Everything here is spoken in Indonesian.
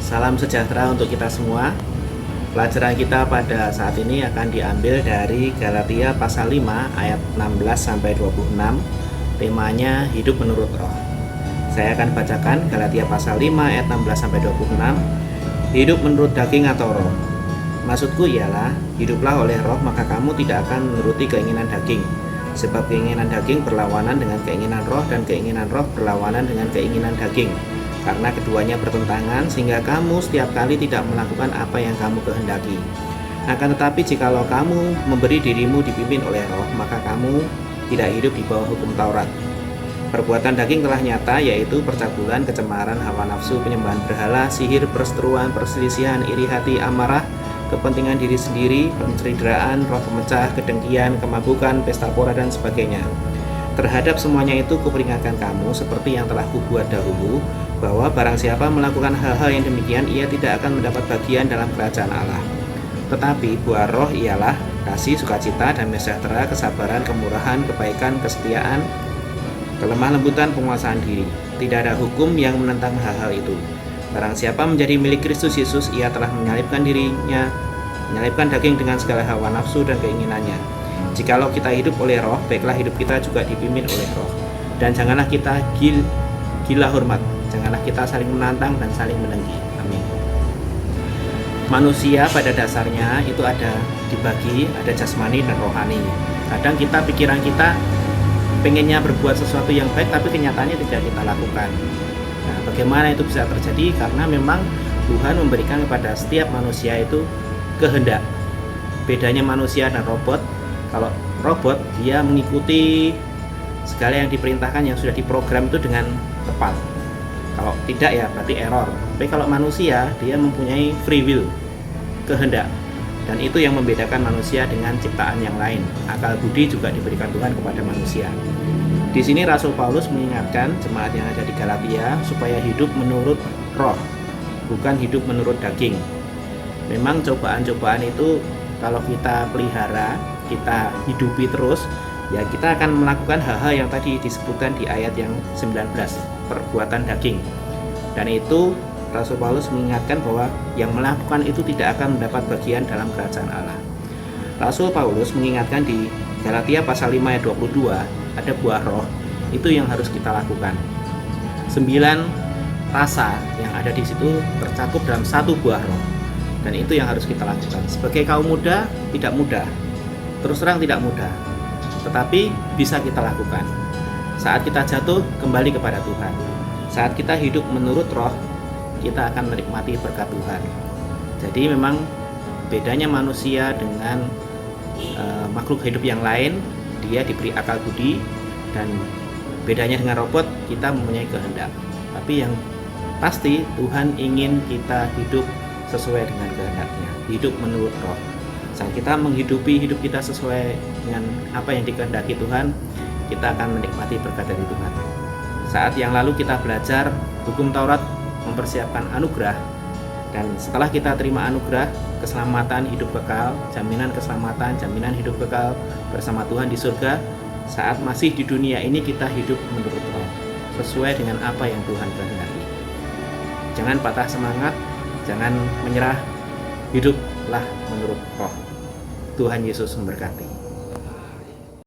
Salam sejahtera untuk kita semua. Pelajaran kita pada saat ini akan diambil dari Galatia pasal 5 ayat 16-26. Temanya hidup menurut roh. Saya akan bacakan Galatia pasal 5 ayat 16-26. Hidup menurut daging atau roh. Maksudku ialah, hiduplah oleh roh, maka kamu tidak akan menuruti keinginan daging. Sebab keinginan daging berlawanan dengan keinginan roh, dan keinginan roh berlawanan dengan keinginan daging. Karena keduanya bertentangan, sehingga kamu setiap kali tidak melakukan apa yang kamu kehendaki. Akan tetapi jikalau kamu memberi dirimu dipimpin oleh roh, maka kamu tidak hidup di bawah hukum Taurat. Perbuatan daging telah nyata, yaitu percabulan, kecemaran, hawa nafsu, penyembahan berhala, sihir, perseteruan, perselisihan, iri hati, amarah, kepentingan diri sendiri, pencerideraan, roh pemecah, kedengkian, kemabukan, pesta pora, dan sebagainya. Terhadap semuanya itu kuperingatkan kamu, seperti yang telah kubuat dahulu, bahwa barang siapa melakukan hal-hal yang demikian, ia tidak akan mendapat bagian dalam kerajaan Allah. Tetapi buah roh ialah kasih, sukacita, damai sejahtera, kesabaran, kemurahan, kebaikan, kesetiaan, kelemah lembutan, penguasaan diri. Tidak ada hukum yang menentang hal-hal itu. Barang siapa menjadi milik Kristus Yesus, ia telah menyalibkan dirinya, menyalibkan daging dengan segala hawa nafsu dan keinginannya. Jikalau kita hidup oleh roh, baiklah hidup kita juga dipimpin oleh roh. Dan janganlah kita gila hormat, janganlah kita saling menantang dan saling menengki. Amin. Manusia pada dasarnya itu ada dibagi, ada jasmani dan rohani. Kadang pikiran kita pengennya berbuat sesuatu yang baik, tapi kenyataannya tidak kita lakukan. Nah, bagaimana itu bisa terjadi? Karena memang Tuhan memberikan kepada setiap manusia itu kehendak. Bedanya manusia dan robot, kalau robot dia mengikuti segala yang diperintahkan, yang sudah diprogram itu dengan tepat. Kalau tidak ya berarti error. Tapi kalau manusia, dia mempunyai free will, kehendak. Dan itu yang membedakan manusia dengan ciptaan yang lain. Akal budi juga diberikan Tuhan kepada manusia. Di sini Rasul Paulus mengingatkan jemaat yang ada di Galatia supaya hidup menurut roh, bukan hidup menurut daging. Memang cobaan-cobaan itu kalau kita pelihara, kita hidupi terus, ya kita akan melakukan hal-hal yang tadi disebutkan di ayat yang 19, perbuatan daging. Dan itu Rasul Paulus mengingatkan bahwa yang melakukan itu tidak akan mendapat bagian dalam kerajaan Allah. Rasul Paulus mengingatkan di Galatia pasal 5 ayat 22, ada buah roh, itu yang harus kita lakukan. 9 rasa yang ada di situ tercakup dalam satu buah roh. Dan itu yang harus kita lakukan. Sebagai kaum muda, tidak mudah. Terus terang tidak mudah. Tetapi bisa kita lakukan. Saat kita jatuh, kembali kepada Tuhan. Saat kita hidup menurut roh, kita akan menikmati berkat Tuhan. Jadi memang bedanya manusia dengan makhluk hidup yang lain, dia diberi akal budi, dan bedanya dengan robot, kita mempunyai kehendak. Tapi yang pasti Tuhan ingin kita hidup sesuai dengan kehendaknya, hidup menurut roh. Saat kita menghidupi hidup kita sesuai dengan apa yang dikehendaki Tuhan, kita akan menikmati berkat dari Tuhan. Saat yang lalu kita belajar hukum Taurat mempersiapkan anugerah, dan setelah kita terima anugerah, keselamatan, hidup kekal, jaminan keselamatan, jaminan hidup kekal bersama Tuhan di surga. Saat masih di dunia ini kita hidup menurut roh, sesuai dengan apa yang Tuhan kehendaki. Jangan patah semangat, jangan menyerah, hiduplah menurut roh. Tuhan Yesus memberkati.